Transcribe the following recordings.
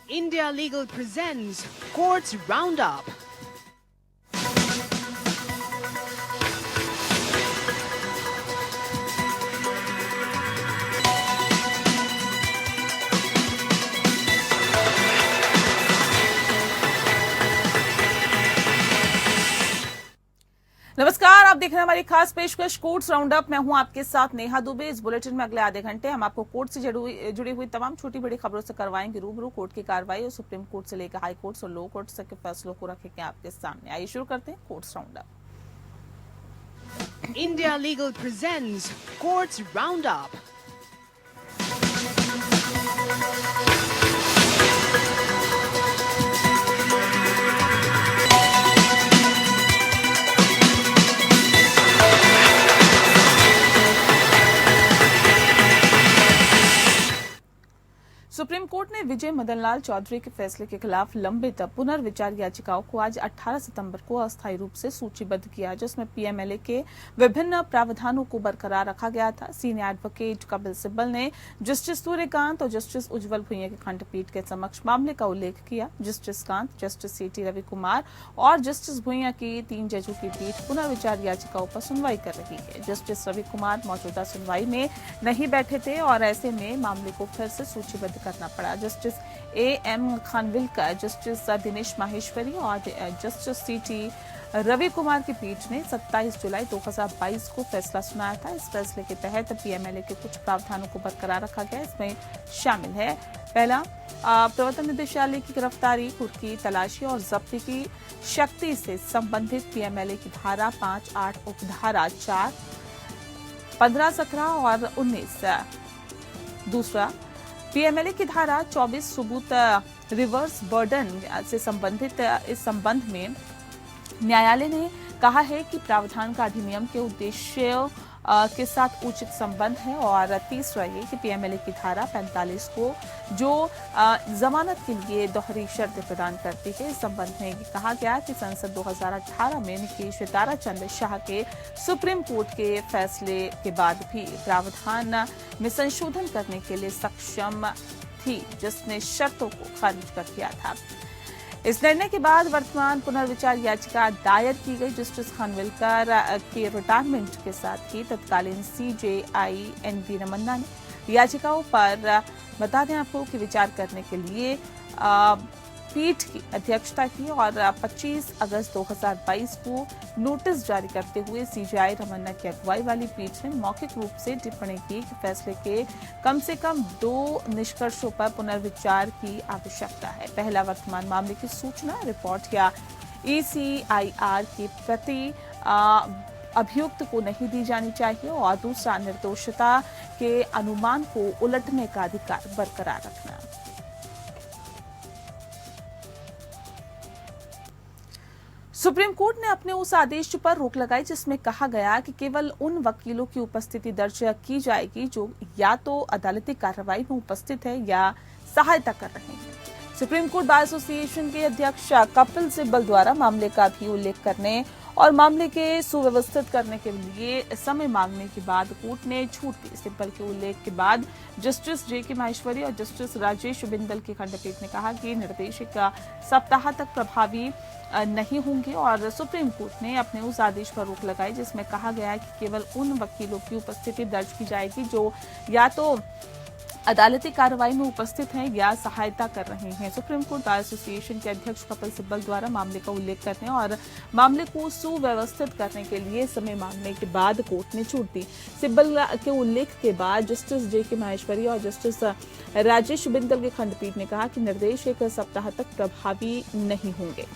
India Legal presents Courts Roundup. नमस्कार, आप देख रहे हैं हमारी खास पेशकश कोर्ट्स राउंडअप। मैं हूं आपके साथ नेहा दुबे। इस बुलेटिन में अगले आधे घंटे हम आपको कोर्ट से जुड़ी हुई तमाम छोटी बड़ी खबरों से करवाएंगे रूबरू। कोर्ट की कार्रवाई और सुप्रीम कोर्ट से लेकर हाई कोर्ट और लो कोर्ट तक के फैसलों को रखेंगे आपके सामने। आइए शुरू करते हैं courts roundup. India Legal presents Courts Roundup. Supreme court ने विजय मदन लाल चौधरी के फैसले के खिलाफ लंबित पुनर्विचार याचिकाओं को आज 18 सितंबर को अस्थायी रूप से सूचीबद्ध किया, जिसमें पीएमएलए के विभिन्न प्रावधानों को बरकरार रखा गया था। सीनियर एडवोकेट कपिल सिब्बल ने जस्टिस सूर्यकांत और जस्टिस उज्जवल भुइया की खंडपीठ के समक्ष मामले का उल्लेख किया। जस्टिस कांत, जस्टिस सीटी रवि कुमार और जस्टिस भुइया की 3 जजों की पीठ पुनर्विचार याचिकाओं पर सुनवाई कर रही है। जस्टिस रवि कुमार मौजूदा सुनवाई में नहीं बैठे थे और ऐसे में मामले को फिर से सूचीबद्ध करना पड़ा। Justice A M Khanwilkar, justice Dinesh Maheshwari और जस्टिस सीटी रवि कुमार की पीठ ने 27 जुलाई 2022 को फैसला सुनाया था। इस फैसले के तहत पीएमएलए के कुछ प्रावधानों को बरकरार रखा गया। इसमें शामिल है पहला, प्रवर्तन निदेशालय की गिरफ्तारी, कुर्की, तलाशी और जब्ती की शक्ति से संबंधित पीएमएलए की धारा 5, 8, उपधारा 4, 15, 17 और 19। दूसरा, पीएमएलए की धारा 24 सबूत रिवर्स बर्डन से संबंधित इस संबंध में न्यायालय ने कहा है कि प्रावधान का अधिनियम के उद्देश्य के साथ उचित संबंध है। और तीसरा ये कि पीएमएलए की धारा 45 को जो जमानत के लिए दोहरी शर्तें प्रदान करती है, इस संबंध में कहा गया कि संसद 2018 में निकेश ताराचंद शाह के सुप्रीम कोर्ट के फैसले के बाद भी प्रावधान में संशोधन करने के लिए सक्षम थी, जिसने शर्तों को खारिज कर दिया था। इस निर्णय के बाद वर्तमान पुनर्विचार याचिका दायर की गई। जस्टिस खानविलकर के रिटायरमेंट के साथ ही तत्कालीन सीजेआई एनवी रमन्ना ने याचिकाओं पर बता दें आपको कि विचार करने के लिए पीठ की अध्यक्षता की और 25 अगस्त 2022 को नोटिस जारी करते हुए सीजेआई रमन्ना की अगुवाई वाली पीठ ने मौखिक रूप से टिप्पणी की कि फैसले के कम से कम 2 निष्कर्षों पर पुनर्विचार की आवश्यकता है। पहला, वर्तमान मामले की सूचना, रिपोर्ट या ईसीआईआर की प्रति अभियुक्त को नहीं दी जानी चाहिए। और दूसरा, निर्दोषता के अनुमान को उलटने का अधिकार बरकरार रखना। सुप्रीम कोर्ट ने अपने उस आदेश पर रोक लगाई जिसमें कहा गया कि केवल उन वकीलों की उपस्थिति दर्ज की जाएगी जो या तो अदालती कार्रवाई में उपस्थित है या सहायता कर रहे हैं। सुप्रीम कोर्ट बार एसोसिएशन के अध्यक्ष कपिल सिब्बल द्वारा मामले का भी उल्लेख करने और मामले के सुव्यवस्थित करने के लिए समय मांगने के बाद कोर्ट ने छूट दी। सिब्बल के उल्लेख के बाद जस्टिस जेके माहेश्वरी और जस्टिस राजेश बिंदल की खंडपीठ ने कहा कि निर्देश एक सप्ताह तक प्रभावी नहीं होंगे और सुप्रीम कोर्ट ने अपने उस आदेश पर रोक लगाई जिसमें कहा गया है कि केवल उन वकीलों की उपस्थिति दर्ज की जाएगी जो या तो अदालती कार्रवाई में उपस्थित हैं या सहायता कर रहे हैं। सुप्रीम कोर्ट बार एसोसिएशन के अध्यक्ष कपिल सिब्बल द्वारा मामले का उल्लेख करने और मामले को सुव्यवस्थित करने के लिए समय मांगने के बाद कोर्ट ने छूट दी। सिब्बल के उल्लेख के बाद जस्टिस जेके माहेश्वरी और जस्टिस राजेश बिंदल की खंडपीठ ने कहा कि निर्देश एक सप्ताह तक प्रभावी नहीं होंगे।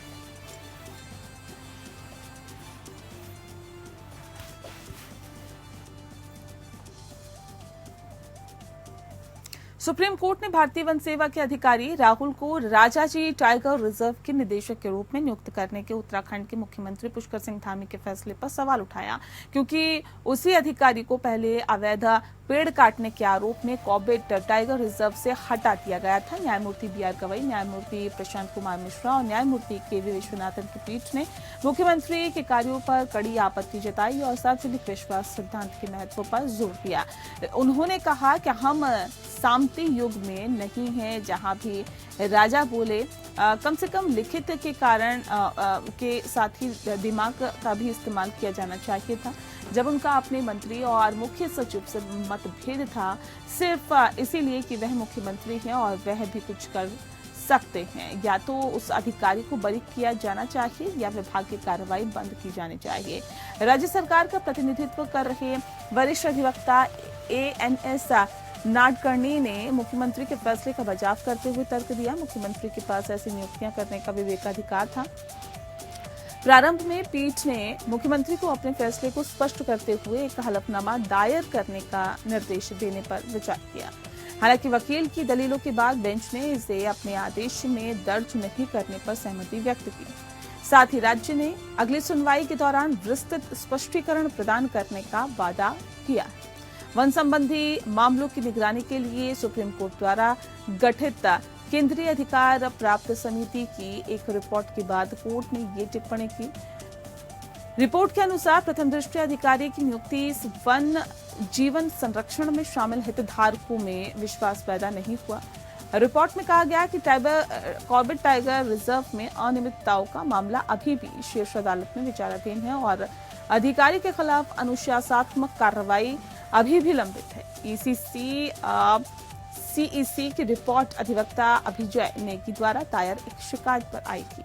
सुप्रीम कोर्ट ने भारतीय वन सेवा के अधिकारी राहुल को राजाजी टाइगर रिजर्व के निदेशक के रूप में नियुक्त करने के उत्तराखंड के मुख्यमंत्री पुष्कर सिंह धामी के फैसले पर सवाल उठाया, क्योंकि उसी अधिकारी को पहले अवैध पेड़ काटने के आरोप में कॉर्बेट टाइगर रिजर्व से हटा दिया गया था। न्यायमूर्ति बी.आर. गवई, न्यायमूर्ति प्रशांत कुमार मिश्रा और न्यायमूर्ति के.वी. विश्वनाथन की पीठ ने मुख्यमंत्री के कार्यों पर कड़ी आपत्ति जताई और सार्वजनिक विश्वास सिद्धांत के महत्व पर जोर दिया। उन्होंने कहा कि हम सामंती युग में नहीं हैं जहां भी राजा बोले, कम से कम लिखित के कारण के साथ ही दिमाग का भी इस्तेमाल किया जाना चाहिए था। जब उनका अपने मंत्री और मुख्य सचिव से मतभेद था, सिर्फ इसीलिए कि वह मुख्यमंत्री हैं और वह भी कुछ कर सकते हैं, या तो उस अधिकारी को बरी किया जाना चाहिए या विभाग की कार्रवाई बंद की जानी चाहिए। राज्य सरकार का प्रतिनिधित्व कर रहे वरिष्ठ अधिवक्ता ANS नाडकर्णी ने मुख्यमंत्री के फैसले का बचाव करते हुए तर्क दिया। मुख्यमंत्री के पास ऐसी नियुक्तियां करने का विवेकाधिकार था। प्रारंभ में पीठ ने मुख्यमंत्री को अपने फैसले को स्पष्ट करते हुए एक हलफनामा दायर करने का निर्देश देने पर विचार किया। हालांकि वकील की दलीलों के बाद बेंच ने इसे अपने आदेश में दर्ज नहीं करने पर सहमति व्यक्त की। साथ ही राज्य ने अगली सुनवाई के दौरान विस्तृत स्पष्टीकरण प्रदान करने का वादा किया। वन संबंधी मामलों की निगरानी के लिए सुप्रीम कोर्ट द्वारा गठित केंद्रीय अधिकार प्राप्त समिति की एक रिपोर्ट के बाद कोर्ट ने ये टिप्पणी की। रिपोर्ट के अनुसार प्रथम दृष्टया अधिकारी की नियुक्ति वन जीवन संरक्षण में शामिल हितधारकों में विश्वास पैदा नहीं हुआ। रिपोर्ट में कहा गया कि कॉर्बेट टाइगर रिजर्व में अनियमितताओं का मामला अभी भी शीर्ष अदालत में विचाराधीन है और अधिकारी के खिलाफ अनुशासनात्मक कार्रवाई अभी भी लंबित है। CEC की रिपोर्ट अधिवक्ता अभिजय नेगी द्वारा दायर एक शिकायत पर आई थी।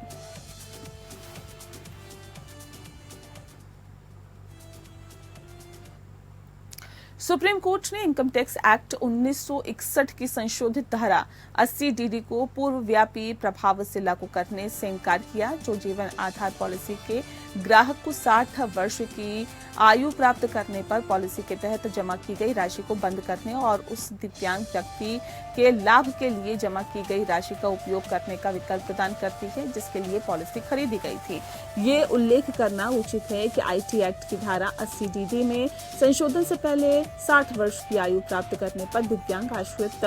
सुप्रीम कोर्ट ने इनकम टैक्स एक्ट 1961 की संशोधित धारा 80 DD को पूर्वव्यापी प्रभाव से लागू करने से इनकार किया, जो जीवन आधार पॉलिसी के ग्राहक को 60 वर्ष की आयु प्राप्त करने पर पॉलिसी के तहत जमा की गई राशि को बंद करने और उस दिव्यांग व्यक्ति के लाभ के लिए जमा की गई राशि का उपयोग करने का विकल्प प्रदान करती है, जिसके लिए पॉलिसी खरीदी गई थी। ये उल्लेख करना उचित है कि IT एक्ट की धारा 80 DD में संशोधन से पहले 60 वर्ष की आयु प्राप्त करने पर दिव्यांग आश्रित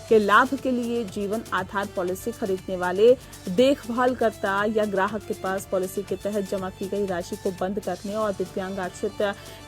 के लाभ के लिए जीवन आधार पॉलिसी खरीदने वाले देखभालकर्ता या ग्राहक के पास पॉलिसी के तहत जमा की गई राशि को बंद करने और दिव्यांग आश्रित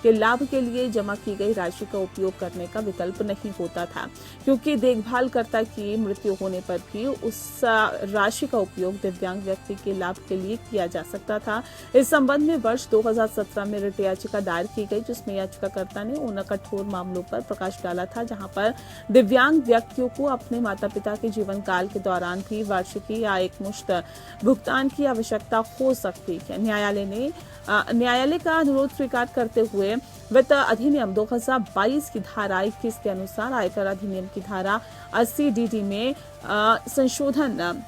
के लाभ के लिए जमा की गई राशि का उपयोग करने का विकल्प नहीं होता था, क्योंकि देखभालकर्ता की मृत्यु होने पर भी उस राशि का उपयोग दिव्यांग व्यक्ति के लाभ के लिए किया जा सकता था। इस संबंध में वर्ष 2017 में रिट याचिका दायर की गई, जिसमें याचिकाकर्ता ने उन कठोर मामलों पर प्रकाश डाला था जहां पर दिव्यांग व्यक्तियों को अपने माता पिता के जीवन काल के दौरान भी वार्षिकी या एक मुश्त भुगतान की आवश्यकता हो सकती है। न्यायालय का अनुरोध स्वीकार करते हुए वित्त अधिनियम 2022 की धारा 21 के अनुसार आयकर अधिनियम की धारा 80 DD में संशोधन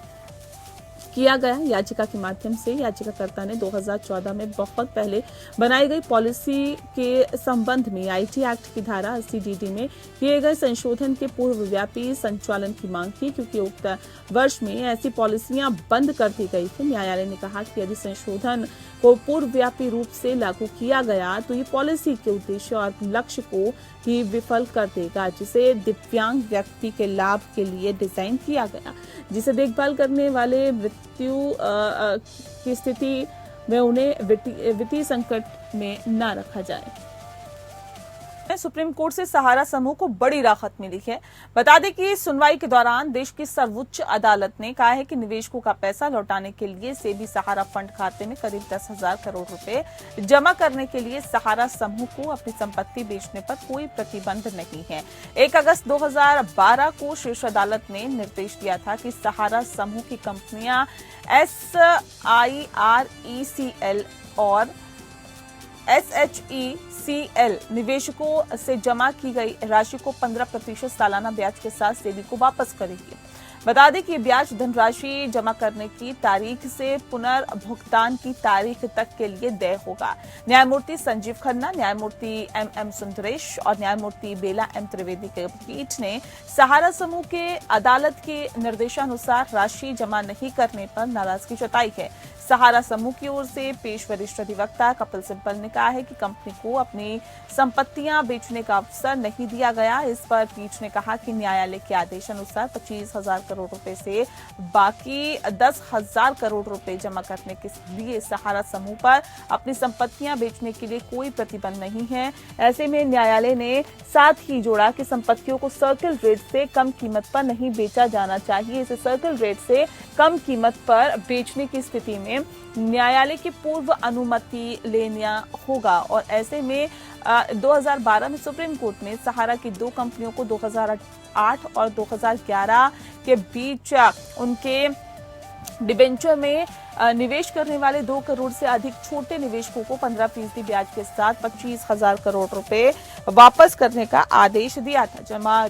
किया गया। याचिका के माध्यम से याचिकाकर्ता ने 2014 में बहुत पहले बनाई गई पॉलिसी के संबंध में IT एक्ट की धारा 80 DD में किए गए संशोधन के पूर्वव्यापी संचालन की मांग की, क्योंकि उक्त वर्ष में ऐसी पॉलिसियां बंद कर दी गई थी। न्यायालय ने कहा कि यदि संशोधन को पूर्वव्यापी रूप से लागू किया गया तो ये पॉलिसी के उद्देश्य और लक्ष्य को ही विफल कर देगा, जिसे दिव्यांग व्यक्ति के लाभ के लिए डिजाइन किया गया, जिसे देखभाल करने वाले मृत्यु की स्थिति में उन्हें वित्तीय संकट में न रखा जाए। सुप्रीम कोर्ट से सहारा समूह को बड़ी राहत मिली है। बता दें कि सुनवाई के दौरान देश की सर्वोच्च अदालत ने कहा है कि निवेशकों का पैसा लौटाने के लिए सेबी सहारा फंड खाते में करीब 10,000 करोड़ रुपए जमा करने के लिए सहारा समूह को अपनी संपत्ति बेचने पर कोई प्रतिबंध नहीं है। 1 अगस्त 2012 को शीर्ष अदालत ने निर्देश दिया था कि सहारा समूह की कंपनियां SIRECL और SHECL निवेशकों से जमा की गई राशि को 15% सालाना ब्याज के साथ सेबी को वापस करेगी। बता दें कि ब्याज धनराशि जमा करने की तारीख से पुनर्भुगतान की तारीख तक के लिए देय होगा। न्यायमूर्ति संजीव खन्ना, न्यायमूर्ति MM सुंदरेश और न्यायमूर्ति बेला M त्रिवेदी के पीठ ने सहारा समूह के अदालत के निर्देशानुसार राशि जमा नहीं करने पर नाराजगी जताई है। सहारा समूह की ओर से पेश वरिष्ठ अधिवक्ता कपिल सिब्बल ने कहा है कि कंपनी को अपनी संपत्तियां बेचने का अवसर नहीं दिया गया। इस पर पीठ ने कहा कि न्यायालय के आदेश अनुसार 25,000 करोड़ रुपए से बाकी 10,000 करोड़ रुपए जमा करने के लिए सहारा समूह पर अपनी संपत्तियां बेचने के लिए कोई प्रतिबंध नहीं है। ऐसे में न्यायालय ने साथ ही जोड़ा कि संपत्तियों को सर्किल रेट से कम कीमत पर नहीं बेचा जाना चाहिए। इसे सर्किल रेट से कम कीमत पर बेचने की स्थिति में न्यायालय की पूर्व अनुमति लेना होगा और ऐसे में 2012 में सुप्रीम कोर्ट ने सहारा की दो कंपनियों को 2008 और 2011 के बीच उनके डिबेंचर में निवेश करने वाले 2 करोड़ से अधिक छोटे निवेशकों को 15% ब्याज के साथ 25,000 करोड़ रुपए वापस करने का आदेश दिया था। जमा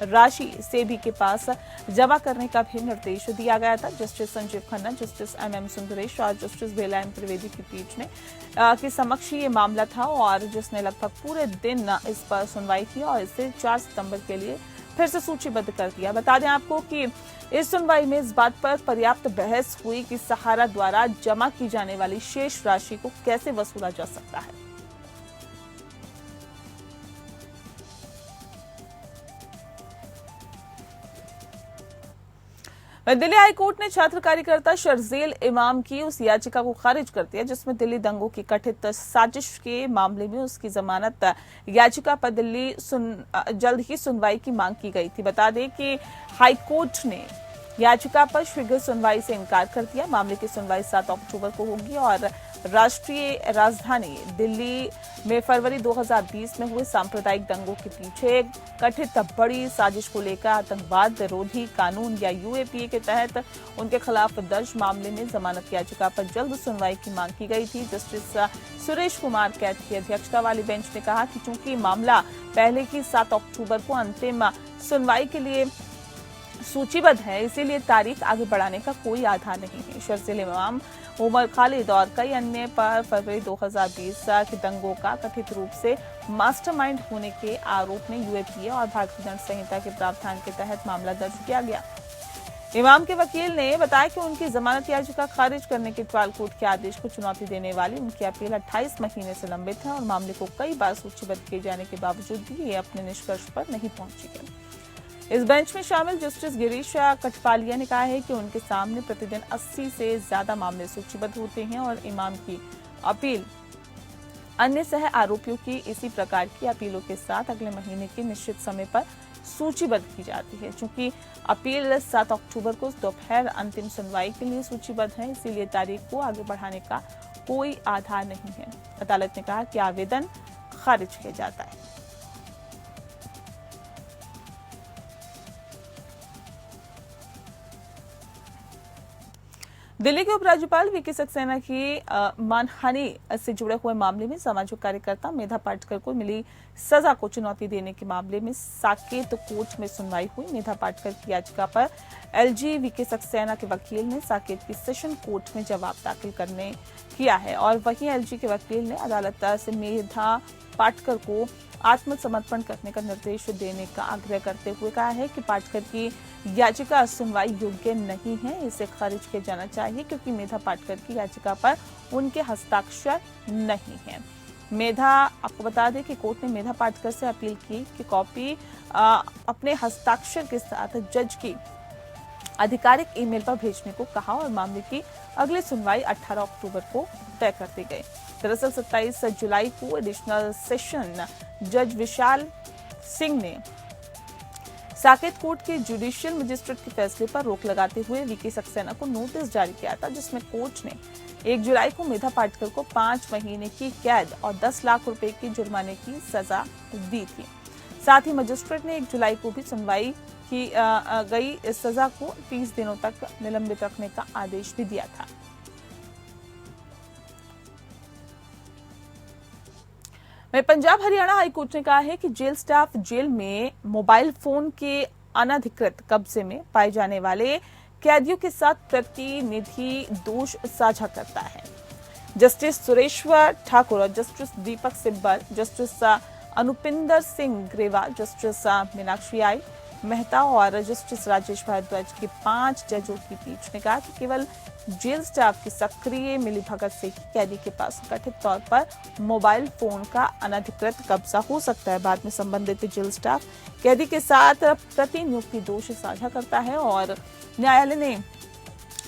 राशि सेबी के पास जमा करने का भी निर्देश दिया गया था। Justice Sanjeev Khanna, justice MM Sundresh और जस्टिस बेला एम त्रिवेदी की पीठ ने के समक्ष ये मामला था और जिसने लगभग पूरे दिन इस पर सुनवाई की और इसे 4 सितंबर के लिए फिर से सूचीबद्ध कर दिया। बता दें आपको कि इस सुनवाई में इस बात पर पर्याप्त बहस हुई कि सहारा द्वारा जमा की जाने वाली शेष राशि को कैसे वसूला जा सकता है। दिल्ली हाईकोर्ट ने छात्र कार्यकर्ता शर्जील इमाम की उस याचिका को खारिज कर दिया जिसमें दिल्ली दंगों की कथित साजिश के मामले में उसकी जमानत याचिका पर जल्द ही सुनवाई की मांग की गई थी। बता दें कि हाईकोर्ट ने याचिका पर शीघ्र सुनवाई से इनकार कर दिया। मामले की सुनवाई 7 अक्टूबर को होगी और राष्ट्रीय राजधानी दिल्ली में फरवरी 2020 में हुए सांप्रदायिक दंगों के पीछे कथित बड़ी साजिश को लेकर आतंकवाद विरोधी कानून या UAPA के तहत उनके खिलाफ दर्ज मामले में जमानत याचिका पर जल्द सुनवाई की मांग की गई थी। जस्टिस सुरेश कुमार कैथ की अध्यक्षता वाली बेंच ने कहा कि चूंकि मामला पहले ही 7 अक्टूबर को अंतिम सुनवाई के लिए सूचीबद्ध है, इसीलिए तारीख आगे बढ़ाने का कोई आधार नहीं है। शर्जील इमाम, उमर खालिद और कई अन्य पर फरवरी 2020 के दंगों का कथित रूप से मास्टरमाइंड होने के आरोप में UAPA और भारतीय दंड संहिता के प्रावधान के तहत मामला दर्ज किया गया। इमाम के वकील ने बताया कि उनकी जमानत याचिका खारिज करने के ट्रायल कोर्ट के आदेश को चुनौती देने वाली उनकी अपील 28 महीने से लंबित है और मामले को कई बार सूचीबद्ध किए जाने के बावजूद भी ये अपने निष्कर्ष पर नहीं पहुंची है। इस बेंच में शामिल जस्टिस गिरीश कठपालिया ने कहा है कि उनके सामने प्रतिदिन 80 से ज्यादा मामले सूचीबद्ध होते हैं और इमाम की अपील अन्य सह आरोपियों की इसी प्रकार की अपीलों के साथ अगले महीने के निश्चित समय पर सूचीबद्ध की जाती है। चूंकि अपील 7 अक्टूबर को दोपहर अंतिम सुनवाई के लिए सूचीबद्ध है, इसीलिए तारीख को आगे बढ़ाने का कोई आधार नहीं है। अदालत ने कहा कि आवेदन खारिज किया जाता है। दिल्ली के उपराज्यपाल वीके सक्सेना की मानहानि से जुड़े हुए मामले में सामाजिक कार्यकर्ता मेधा पाटकर को मिली सजा को चुनौती देने के मामले में साकेत कोर्ट में सुनवाई हुई। मेधा पाटकर की याचिका पर LG वीके सक्सेना के वकील ने साकेत की सेशन कोर्ट में जवाब दाखिल करने किया है और वहीं LG के वकील ने अदालत से मेधा पाटकर को आत्मसमर्पण करने का निर्देश देने का आग्रह करते हुए कहा है कि पाटकर की याचिका सुनवाई योग्य नहीं है, इसे खारिज किया जाना चाहिए क्योंकि मेधा पाटकर की याचिका पर उनके हस्ताक्षर नहीं है। मेधा, आपको बता दें कि कोर्ट ने मेधा पाटकर से अपील की कि कॉपी अपने हस्ताक्षर के साथ जज की आधिकारिक ईमेल पर भेजने को कहा और मामले की अगली सुनवाई 18 अक्टूबर को तय कर दी गई। दरअसल 27 जुलाई को एडिशनल सेशन जज विशाल सिंह ने साकेत कोर्ट के जुडिशियल मजिस्ट्रेट के फैसले पर रोक लगाते हुए वीके सक्सेना को नोटिस जारी किया था, जिसमें कोर्ट ने 1 जुलाई को मेधा पाटकर को 5 महीने की कैद और 10 लाख रुपए की जुर्माने की सजा दी थी। साथ ही मजिस्ट्रेट ने 1 जुलाई को भी सुनवाई की गई इस सजा को 30 दिनों तक निलंबित रखने का आदेश भी दिया था। वहीं पंजाब हरियाणा हाईकोर्ट ने कहा है कि जेल स्टाफ जेल में मोबाइल फोन के अनधिकृत कब्जे में पाए जाने वाले कैदियों के साथ प्रतिनिधि दोष साझा करता है। जस्टिस सुरेश्वर ठाकुर और जस्टिस दीपक सिब्बल, जस्टिस अनुपिंदर सिंह ग्रेवा, जस्टिस मीनाक्षी आई, मेहता और जस्टिस राजेश भारद्वाज की 5 जजों की पीठ ने कहा कि केवल जेल स्टाफ की सक्रिय मिलीभगत से ही कैदी के पास कथित तौर पर मोबाइल फोन का अनधिकृत कब्जा हो सकता है। बाद में संबंधित जेल स्टाफ कैदी के साथ प्रतिनियुक्ति दोष साझा करता है और न्यायालय ने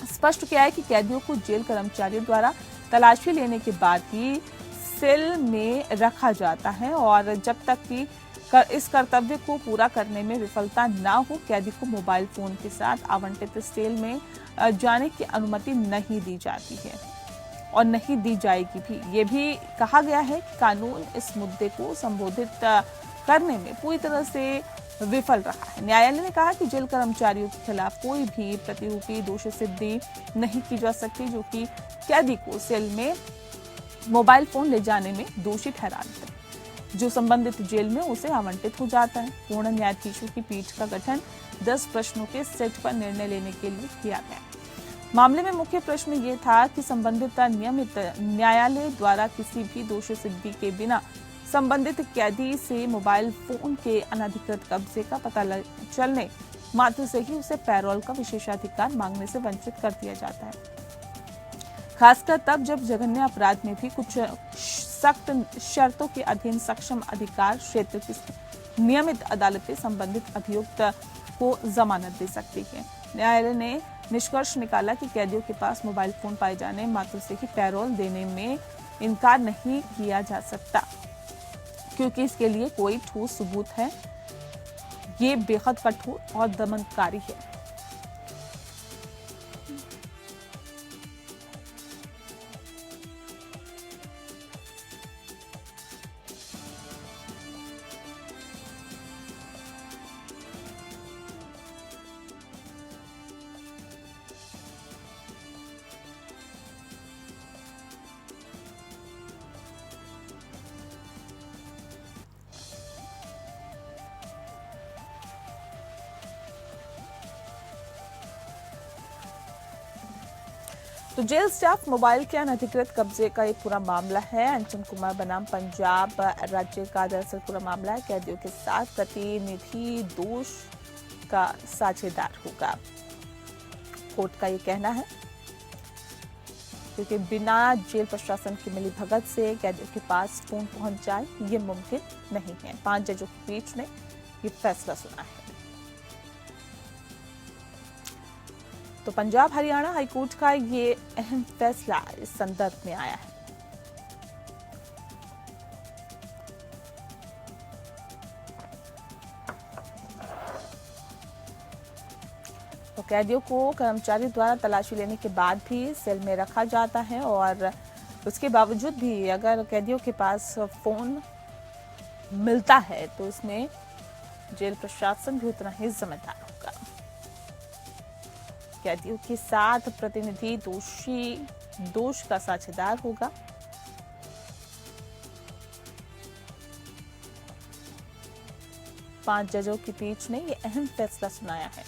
स्पष्ट किया है कि कैदियों को जेल कर्मचारियों द्वारा तलाशी लेने के बाद ही सेल में रखा जाता है और जब तक कि इस कर्तव्य को पूरा करने में विफलता ना हो, कैदी को मोबाइल फोन के साथ आवंटित सेल में जाने की अनुमति नहीं दी जाती है और नहीं दी जाएगी भी। ये भी कहा गया है कि कानून इस मुद्दे को संबोधित करने में पूरी तरह से विफल रहा है। न्यायालय ने कहा कि जेल कर्मचारियों के खिलाफ कोई भी प्रतिरूपी दोष सिद्धि नहीं की जा सकती जो कि कैदी को सेल में मोबाइल फोन ले जाने में दोषी ठहरा देते, जो संबंधित जेल में उसे आवंटित हो जाता है। पूर्ण न्यायाधीशों की पीठ का गठन 10 प्रश्नों के सेट पर निर्णय लेने के लिए किया गया। मामले में मुख्य प्रश्न ये था कि संबंधित नियमित न्यायालय द्वारा किसी भी दोष सिद्धि के बिना संबंधित कैदी से मोबाइल फोन के अनधिकृत कब्जे का पता चलने मात्र से ही उसे पैरोल का विशेषाधिकार मांगने से वंचित कर दिया जाता है, खासकर तब जब जघन्य अपराध में भी कुछ सख्त शर्तों के अधीन सक्षम अधिकार क्षेत्र की नियमित अदालतें संबंधित अभियुक्त को जमानत दे सकती है। न्यायालय ने निष्कर्ष निकाला कि कैदियों के पास मोबाइल फोन पाए जाने मात्र से ही पैरोल देने में इनकार नहीं किया जा सकता, क्योंकि इसके लिए कोई ठोस सबूत है। ये बेहद कठोर और दमनकारी है। तो जेल स्टाफ मोबाइल के अनधिकृत कब्जे का एक पूरा मामला है। अंचन कुमार बनाम पंजाब राज्य का दरअसल पूरा मामला है। कैदियों के साथ प्रतिनिधि दोष का साझेदार होगा, कोर्ट का ये कहना है, क्योंकि बिना जेल प्रशासन की मिलीभगत से कैदियों के पास फोन पहुंच जाए ये मुमकिन नहीं है। 5 जजों की पीठ ने ये फैसला सुना है। तो पंजाब हरियाणा हाईकोर्ट का ये अहम फैसला इस संदर्भ में आया है। तो कैदियों को कर्मचारी द्वारा तलाशी लेने के बाद भी सेल में रखा जाता है और उसके बावजूद भी अगर कैदियों के पास फोन मिलता है तो इसमें जेल प्रशासन भी उतना ही जिम्मेदार होगा। कैदियों के साथ प्रतिनिधि दोष का साझेदार होगा। पांच जजों की पीठ ने यह अहम फैसला सुनाया है।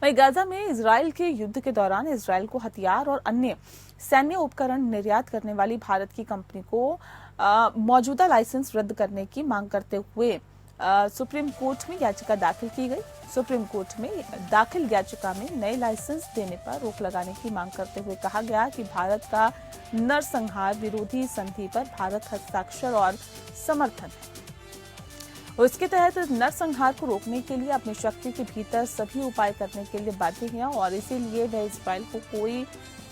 वहीं गाजा में इजराइल के युद्ध के दौरान इजराइल को हथियार और अन्य सैन्य उपकरण निर्यात करने वाली भारत की कंपनी को मौजूदा लाइसेंस रद्द करने की मांग करते हुए सुप्रीम कोर्ट में याचिका दाखिल की गई। सुप्रीम कोर्ट में दाखिल याचिका में नए लाइसेंस देने पर रोक लगाने की मांग करते हुए कहा गया कि भारत का नरसंहार विरोधी संधि पर भारत हस्ताक्षर और समर्थन है। उसके तहत नरसंहार को रोकने के लिए अपनी शक्ति के भीतर सभी उपाय करने के लिए बाध्य है और इसीलिए वह इजराइल को कोई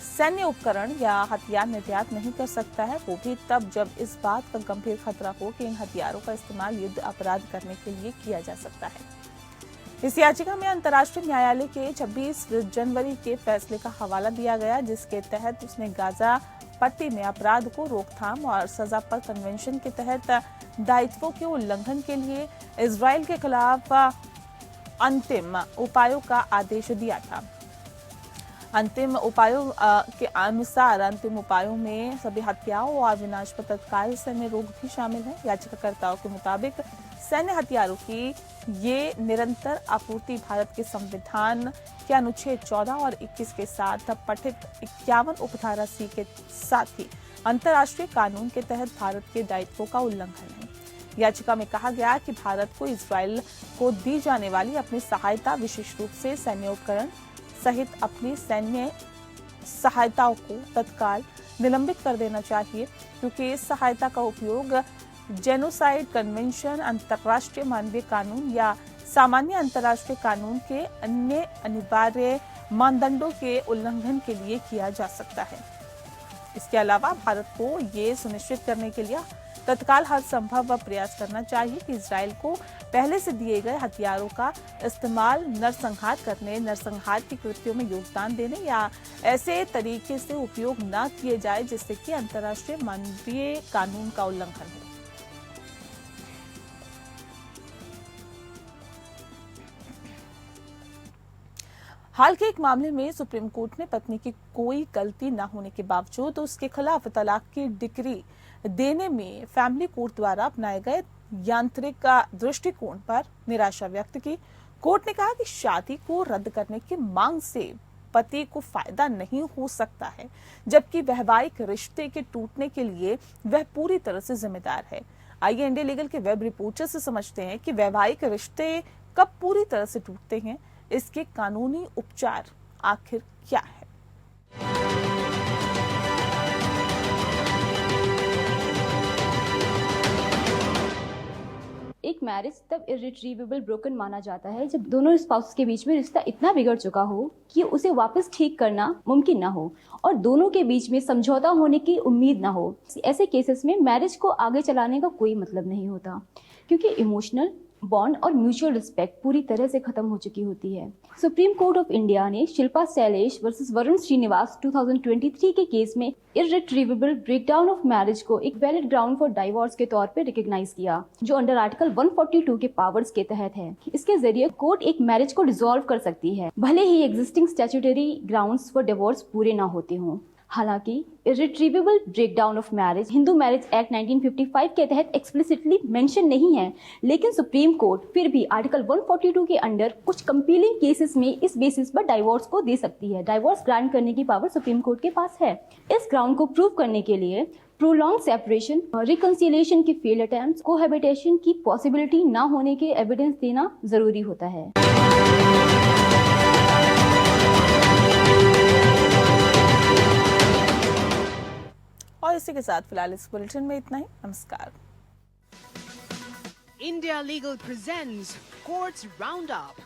सैन्य उपकरण या हथियार निर्यात नहीं कर सकता है, वो भी तब जब इस बात का गंभीर खतरा हो कि इन हथियारों का इस्तेमाल युद्ध अपराध करने के लिए किया जा सकता है। इस याचिका में अंतर्राष्ट्रीय न्यायालय के 26 जनवरी के फैसले का हवाला दिया गया, जिसके तहत उसने गाजा पट्टी में अपराध को रोकथाम और सजा पर कन्वेंशन के तहत दायित्वों के उल्लंघन के लिए इजराइल के खिलाफ अंतिम उपायों का आदेश दिया था। अंतिम उपायों के अनुसार अंतिम उपायों में सभी हत्याओं और विनाश पर तत्काल सैन्य रोक भी शामिल है। याचिकाकर्ताओं के मुताबिक सैन्य हथियारों की ये निरंतर आपूर्ति भारत के संविधान के अनुच्छेद 14 और 21 के साथ पठित 51 उपधारा सी के साथ ही अंतर्राष्ट्रीय कानून के तहत भारत के दायित्वों का उल्लंघन है। याचिका में कहा गया कि भारत को इजराइल को दी जाने वाली अपनी सहायता, विशेष रूप से सैन्य उपकरण सहित अपनी सैन्य सहायताओं को तत्काल निलंबित कर देना चाहिए, क्योंकि इस सहायता का उपयोग जेनोसाइड कन्वेंशन, अंतर्राष्ट्रीय मानवीय कानून या सामान्य अंतर्राष्ट्रीय कानून के अन्य अनिवार्य मानदंडों के उल्लंघन के लिए किया जा सकता है। इसके अलावा भारत को ये सुनिश्चित करने के लिए तत्काल हर संभव प्रयास करना चाहिए कि इजराइल को पहले से दिए गए हथियारों का इस्तेमाल नरसंहार करने, नरसंहार के कृत्यों में योगदान देने या ऐसे तरीके से उपयोग न किए जाए जिससे कि अंतर्राष्ट्रीय मानवीय कानून का उल्लंघन हो। हाल के एक मामले में सुप्रीम कोर्ट ने पत्नी की कोई गलती न होने के बावजूद उसके खिलाफ तलाक की डिक्री देने में फैमिली कोर्ट द्वारा अपनाए गए यांत्रिक दृष्टिकोण पर निराशा व्यक्त की। कोर्ट ने कहा कि शादी को रद्द करने की मांग से पति को फायदा नहीं हो सकता है, जबकि वैवाहिक रिश्ते के टूटने के लिए वह पूरी तरह से जिम्मेदार है। आइए इंडिया लीगल के वेब रिपोर्टर से समझते हैं कि वैवाहिक रिश्ते कब पूरी तरह से टूटते हैं, इसके कानूनी उपचार आखिर क्या है। एक मैरिज तब इर्रिट्रीवेबल ब्रोकन माना जाता है जब दोनों स्पाउस के बीच में रिश्ता इतना बिगड़ चुका हो कि उसे वापस ठीक करना मुमकिन ना हो और दोनों के बीच में समझौता होने की उम्मीद ना हो। ऐसे केसेस में मैरिज को आगे चलाने का कोई मतलब नहीं होता, क्योंकि इमोशनल बॉन्ड और म्यूचुअल रिस्पेक्ट पूरी तरह से खत्म हो चुकी होती है। सुप्रीम कोर्ट ऑफ इंडिया ने शिल्पा शैलेश वर्सेस वरुण श्रीनिवास 2023 के केस में इर्रिट्रीवेबल ब्रेकडाउन ऑफ मैरिज को एक वैलिड ग्राउंड फॉर डाइवोर्स के तौर पर रिकॉग्नाइज किया, जो अंडर आर्टिकल 142 के पावर्स के तहत है। इसके जरिए कोर्ट एक मैरिज को डिसॉल्व कर सकती है, भले ही existing statutory grounds for divorce पूरे ना होते हों। हालांकि irretrievable breakdown of marriage Hindu Marriage Act 1955 के तहत एक्सप्लिसिटली मेंशन नहीं है, लेकिन सुप्रीम कोर्ट फिर भी आर्टिकल 142 के अंडर कुछ कंपेलिंग केसेस में इस बेसिस पर डाइवोर्स को दे सकती है। डाइवोर्स ग्रांट करने की पावर सुप्रीम कोर्ट के पास है। इस ग्राउंड को प्रूव करने के लिए प्रोलॉन्ग सेपरेशन, रिकंसिलिएशन के फेल अटेम्प्ट्स, कोहैबिटेशन की पॉसिबिलिटी ना होने के एविडेंस देना जरूरी होता है। और इसी के साथ फिलहाल इस बुलेटिन में इतना ही। नमस्कार। India Legal presents Courts Roundup.